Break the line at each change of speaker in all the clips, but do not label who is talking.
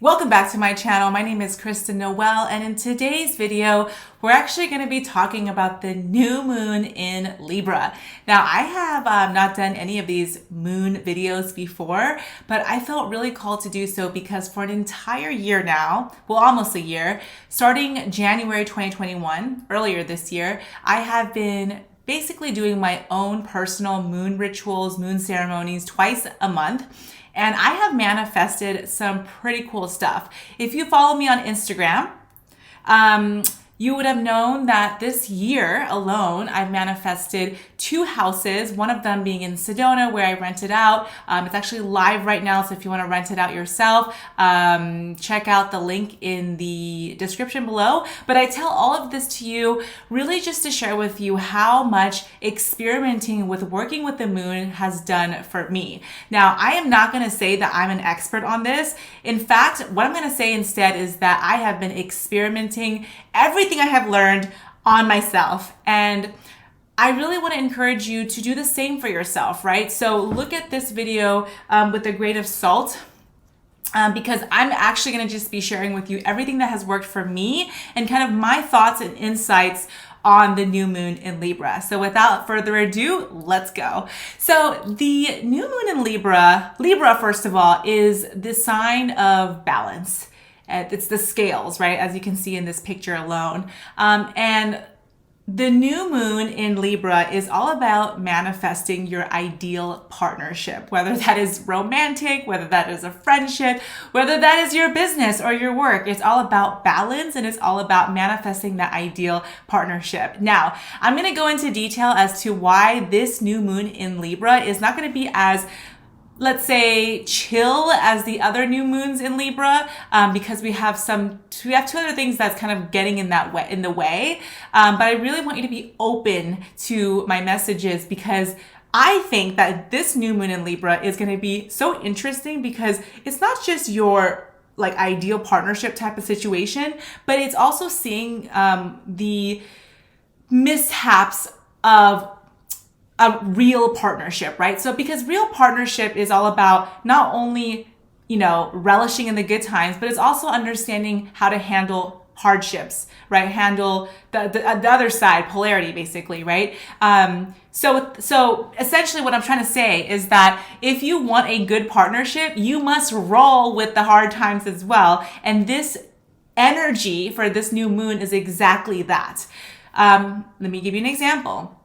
Welcome back to my channel. My name is Kristen Noel, and in today's video, we're actually going to be talking about the new moon in Libra. Now, I have not done any of these moon videos before, but I felt really called to do so because for an entire year now, well, almost a year, starting January 2021, earlier this year, I have been basically doing my own personal moon rituals, moon ceremonies twice a month. And I have manifested some pretty cool stuff. If you follow me on Instagram, you would have known that this year alone, I've manifested 2 houses, one of them being in Sedona where I rented out. It's actually live right now, so if you want to rent it out yourself, check out the link in the description below. But I tell all of this to you really just to share with you how much experimenting with working with the moon has done for me. Now, I am not going to say that I'm an expert on this. In fact, what I'm going to say instead is that I have been experimenting everything I have learned on myself. And I really want to encourage you to do the same for yourself, right? So look at this video with a grain of salt. Because I'm actually going to just be sharing with you everything that has worked for me and kind of my thoughts and insights on the new moon in Libra. So without further ado, let's go. So the new moon in Libra, first of all, is the sign of balance. It's the scales, right? As you can see in this picture alone. And the new moon in Libra is all about manifesting your ideal partnership, whether that is romantic, whether that is a friendship, whether that is your business or your work. It's all about balance and it's all about manifesting that ideal partnership. Now, I'm going to go into detail as to why this new moon in Libra is not going to be as, let's say, chill as the other new moons in Libra, because we have 2 other things that's kind of getting in the way. But I really want you to be open to my messages because I think that this new moon in Libra is going to be so interesting because it's not just your like ideal partnership type of situation, but it's also seeing the mishaps of a real partnership, right? So because real partnership is all about not only, relishing in the good times, but it's also understanding how to handle hardships, right? Handle the other side, polarity, basically, right? So essentially what I'm trying to say is that if you want a good partnership, you must roll with the hard times as well. And this energy for this new moon is exactly that. Let me give you an example.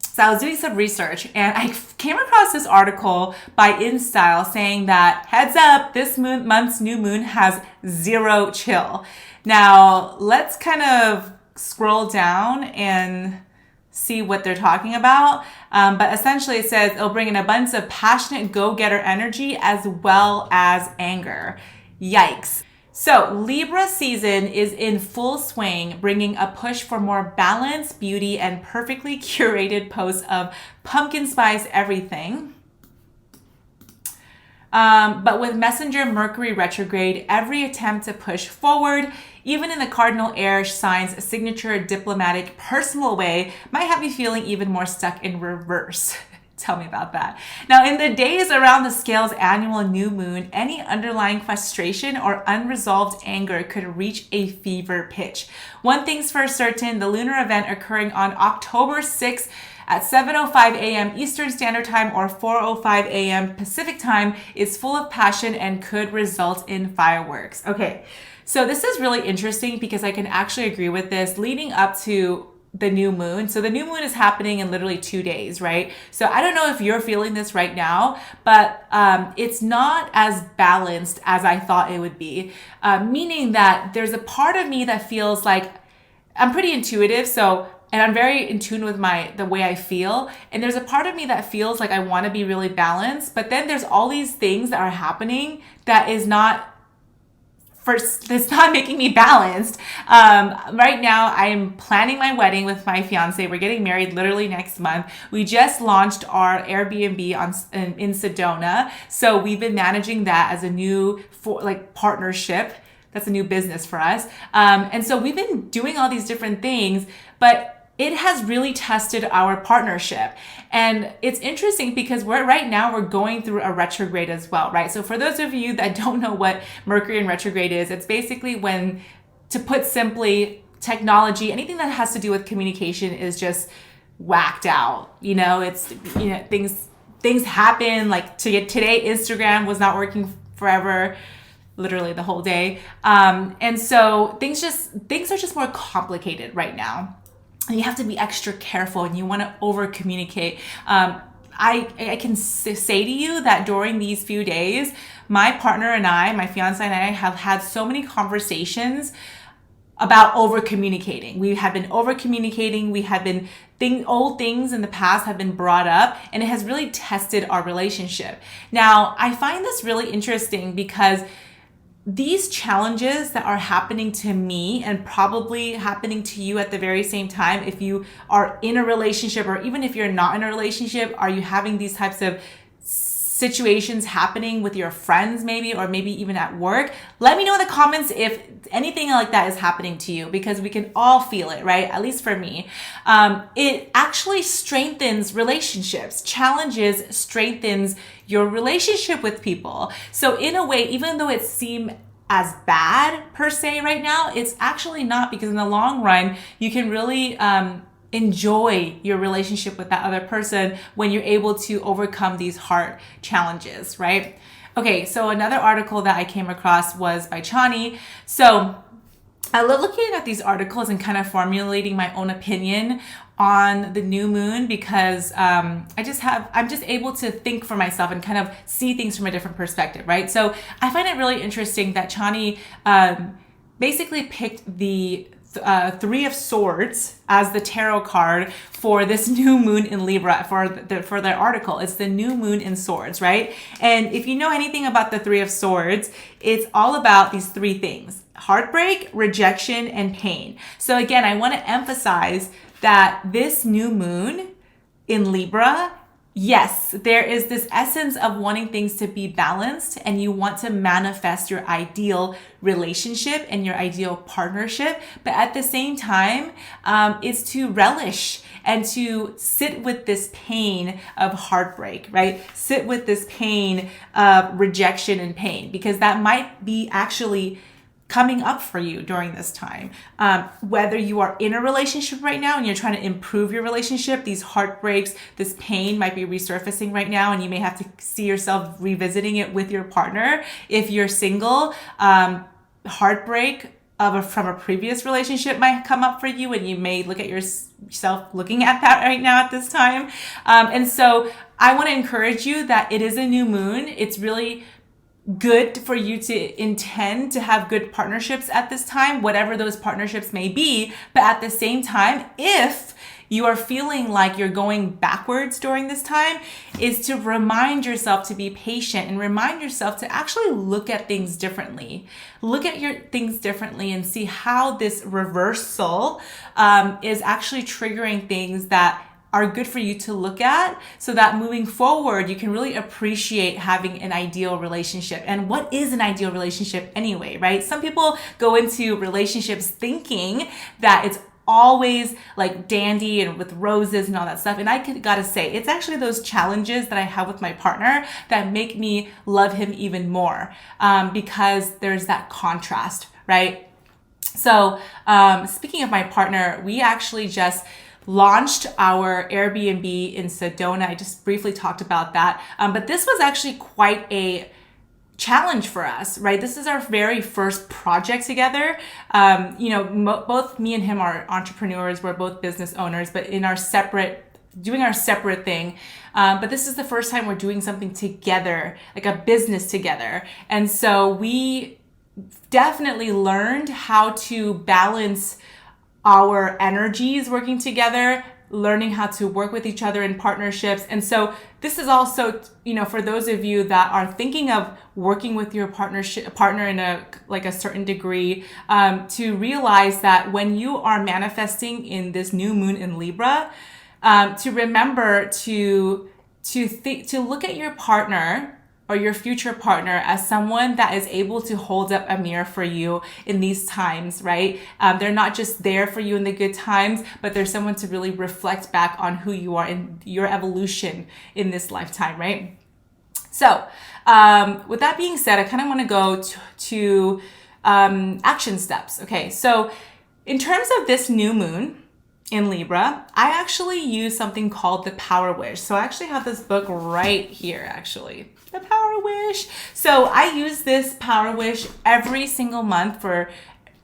So I was doing some research and I came across this article by InStyle saying that heads up, this month's new moon has 0 chill. Now let's kind of scroll down and see what they're talking about. But essentially it says it'll bring an abundance of passionate go-getter energy as well as anger. Yikes. So Libra season is in full swing, bringing a push for more balance, beauty, and perfectly curated posts of pumpkin spice everything. But with Messenger Mercury retrograde, every attempt to push forward, even in the cardinal air sign's signature diplomatic personal way, might have you feeling even more stuck in reverse. Tell me about that. Now, in the days around the scale's annual new moon, any underlying frustration or unresolved anger could reach a fever pitch. One thing's for certain, the lunar event occurring on October 6th at 7:05 a.m. Eastern Standard Time or 4:05 a.m. Pacific Time is full of passion and could result in fireworks. Okay, so this is really interesting because I can actually agree with this leading up to the new moon. So the new moon is happening in literally 2 days, right? So I don't know if you're feeling this right now, but it's not as balanced as I thought it would be. Meaning that there's a part of me that feels like I'm pretty intuitive. And I'm very in tune with the way I feel. And there's a part of me that feels like I want to be really balanced, but then there's all these things that are happening that is not it's not making me balanced. Right now, I'm planning my wedding with my fiance. We're getting married literally next month. We just launched our Airbnb in Sedona. So we've been managing that as a new partnership. That's a new business for us. And so we've been doing all these different things, but it has really tested our partnership. And it's interesting because right now we're going through a retrograde as well, right? So for those of you that don't know what Mercury in retrograde is, it's basically when, to put simply, technology, anything that has to do with communication is just whacked out. It's, things happen. Like today, Instagram was not working forever, literally the whole day. And so things are just more complicated right now. And you have to be extra careful, and you want to over communicate. I can say to you that during these few days, my partner and I, my fiance and I, have had so many conversations about over communicating. We have been over communicating. We have been old things in the past have been brought up, and it has really tested our relationship. Now, I find this really interesting because these challenges that are happening to me and probably happening to you at the very same time, if you are in a relationship, or even if you're not in a relationship, are you having these types of situations happening with your friends maybe, or maybe even at work? Let me know in the comments if anything like that is happening to you, because we can all feel it, right? At least for me. It actually strengthens relationships. Challenges strengthens your relationship with people. So in a way, even though it seems as bad per se right now, it's actually not, because in the long run, you can really enjoy your relationship with that other person when you're able to overcome these hard challenges, right? Okay, so another article that I came across was by Chani. So I love looking at these articles and kind of formulating my own opinion on the new moon, because I'm just able to think for myself and kind of see things from a different perspective, right? So I find it really interesting that Chani basically picked the Three of Swords as the tarot card for this new moon in Libra for their article. It's the new moon in Swords, right? And if you know anything about the Three of Swords, it's all about these three things: heartbreak, rejection, and pain. So again, I want to emphasize that this new moon in Libra, yes, there is this essence of wanting things to be balanced, and you want to manifest your ideal relationship and your ideal partnership. But at the same time, it's to relish and to sit with this pain of heartbreak, right? Sit with this pain of rejection and pain, because that might be actually coming up for you during this time. Whether you are in a relationship right now and you're trying to improve your relationship, these heartbreaks, this pain might be resurfacing right now, and you may have to see yourself revisiting it with your partner. If you're single, heartbreak from a previous relationship might come up for you, and you may look at yourself looking at that right now at this time. And so I want to encourage you that it is a new moon. It's really good for you to intend to have good partnerships at this time, whatever those partnerships may be. But at the same time, if you are feeling like you're going backwards during this time, is to remind yourself to be patient and remind yourself to actually look at things differently. Look at your things differently and see how this reversal is actually triggering things that are good for you to look at, so that moving forward, you can really appreciate having an ideal relationship. And what is an ideal relationship anyway, right? Some people go into relationships thinking that it's always like dandy and with roses and all that stuff. And I gotta say, it's actually those challenges that I have with my partner that make me love him even more, because there's that contrast, right? So speaking of my partner, we actually just launched our Airbnb in Sedona. I just briefly talked about that. But this was actually quite a challenge for us, right? This is our very first project together. Both me and him are entrepreneurs. We're both business owners, but doing our separate thing. But this is the first time we're doing something together, like a business together. And so we definitely learned how to balance our energies working together, learning how to work with each other in partnerships. And so this is also, for those of you that are thinking of working with your partner in a certain degree, to realize that when you are manifesting in this new moon in Libra, to remember to look at your partner or your future partner as someone that is able to hold up a mirror for you in these times, right? They're not just there for you in the good times, but they're someone to really reflect back on who you are and your evolution in this lifetime, right? So with that being said, I kind of want to go to action steps. Okay, so in terms of this new moon in Libra, I actually use something called the Power Wish. So I actually have this book right here, actually. The Power Wish. So I use this Power Wish every single month for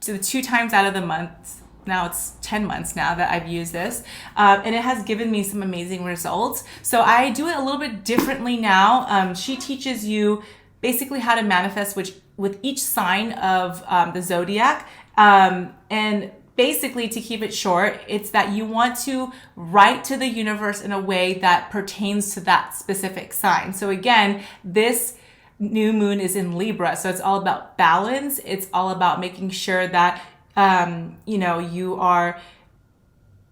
2 times out of the month. Now it's 10 months now that I've used this, and it has given me some amazing results. So I do it a little bit differently now. She teaches you basically how to manifest with each sign of the zodiac, and basically, to keep it short, it's that you want to write to the universe in a way that pertains to that specific sign. So again, this new moon is in Libra, so it's all about balance. It's all about making sure that you are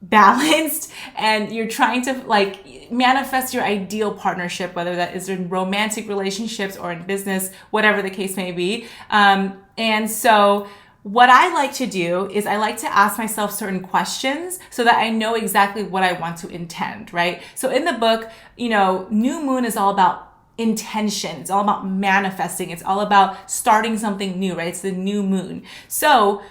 balanced and you're trying to like manifest your ideal partnership, whether that is in romantic relationships or in business, whatever the case may be. And so what I like to do is I like to ask myself certain questions so that I know exactly what I want to intend, right? So in the book, new moon is all about intention. It's all about manifesting. It's all about starting something new, right? It's the new moon. So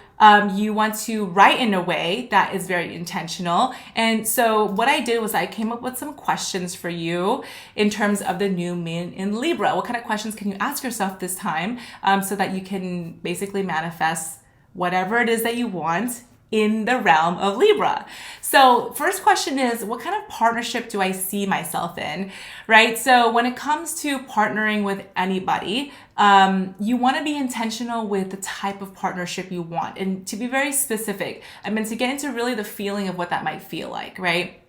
you want to write in a way that is very intentional. And so what I did was I came up with some questions for you in terms of the new moon in Libra. What kind of questions can you ask yourself this time so that you can basically manifest whatever it is that you want in the realm of Libra? So first question is, what kind of partnership do I see myself in, right? So when it comes to partnering with anybody, you want to be intentional with the type of partnership you want and to be very specific. To get into really the feeling of what that might feel like, right?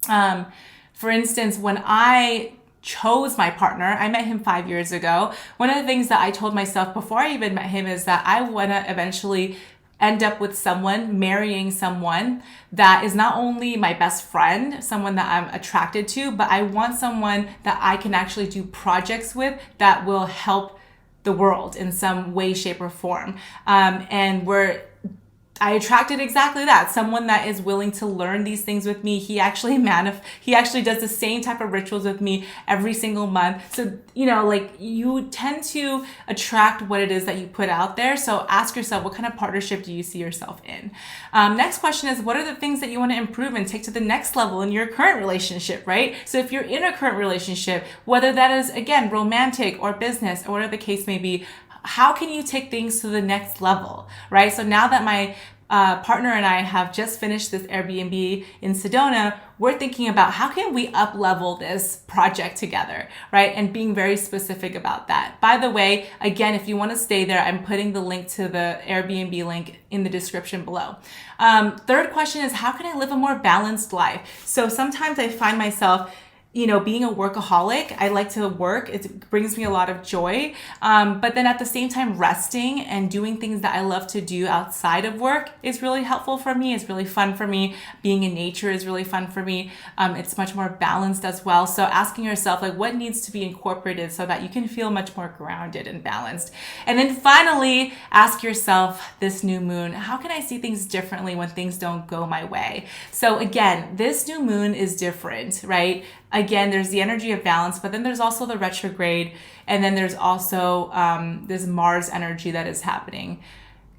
For instance, when I chose my partner, I met him 5 years ago. One of the things that I told myself before I even met him is that I want to eventually end up with marrying someone that is not only my best friend, someone that I'm attracted to, but I want someone that I can actually do projects with that will help the world in some way, shape, or form. I attracted exactly that. Someone that is willing to learn these things with me. He actually does the same type of rituals with me every single month. So, you tend to attract what it is that you put out there. So ask yourself, what kind of partnership do you see yourself in? Next question is, what are the things that you want to improve and take to the next level in your current relationship, right? So if you're in a current relationship, whether that is, again, romantic or business or whatever the case may be, how can you take things to the next level, right? So now that my partner and I have just finished this Airbnb in Sedona, we're thinking about how can we up level this project together, right? And being very specific about that. By the way, again, if you want to stay there, I'm putting the link to the Airbnb link in the description below. Third question is, how can I live a more balanced life? So sometimes I find myself being a workaholic. I like to work. It brings me a lot of joy. But then at the same time, resting and doing things that I love to do outside of work is really helpful for me. It's really fun for me. Being in nature is really fun for me. It's much more balanced as well. So asking yourself, what needs to be incorporated so that you can feel much more grounded and balanced. And then finally, ask yourself this new moon, how can I see things differently when things don't go my way? So again, this new moon is different, right? Again, there's the energy of balance, but then there's also the retrograde, and then there's also this Mars energy that is happening.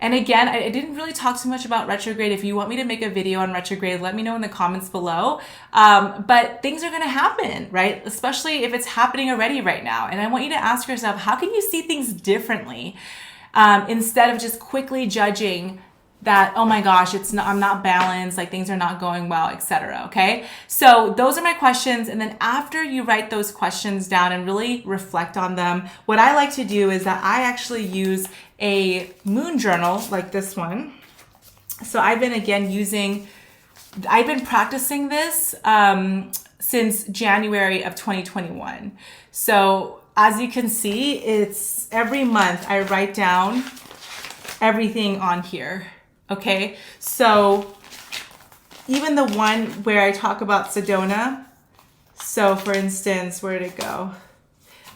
And again, I didn't really talk too much about retrograde. If you want me to make a video on retrograde, let me know in the comments below. But things are going to happen, right? Especially if it's happening already right now. And I want you to ask yourself, how can you see things differently instead of just quickly judging that, oh my gosh, I'm not balanced, things are not going well, etc. Okay? So those are my questions. And then after you write those questions down and really reflect on them, what I like to do is that I actually use a moon journal like this one. So I've been practicing this since January of 2021. So as you can see, it's every month I write down everything on here. Okay, so even the one where I talk about Sedona, so for instance, where did it go?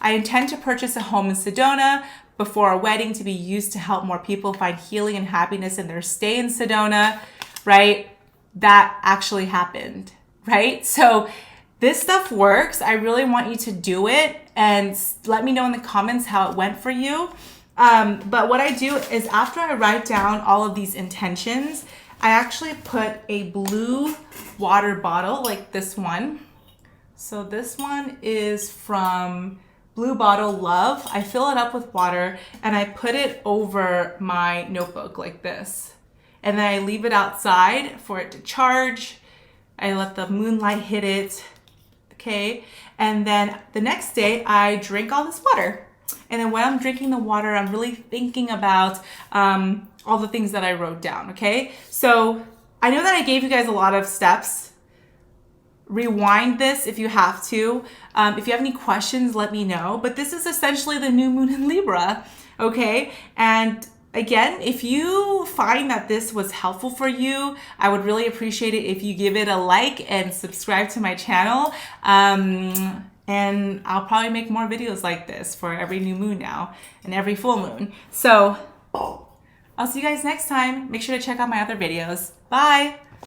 I intend to purchase a home in Sedona before a wedding to be used to help more people find healing and happiness in their stay in Sedona, right? That actually happened, right? So this stuff works. I really want you to do it and let me know in the comments how it went for you. But what I do is after I write down all of these intentions, I actually put a blue water bottle like this one. So this one is from Blue Bottle Love. I fill it up with water and I put it over my notebook like this. And then I leave it outside for it to charge. I let the moonlight hit it, okay? And then the next day I drink all this water. And then when I'm drinking the water, I'm really thinking about all the things that I wrote down, okay? So I know that I gave you guys a lot of steps. Rewind this if you have to. If you have any questions, let me know. But this is essentially the new moon in Libra, okay? And again, if you find that this was helpful for you, I would really appreciate it if you give it a like and subscribe to my channel. And I'll probably make more videos like this for every new moon now and every full moon. So I'll see you guys next time. Make sure to check out my other videos. Bye.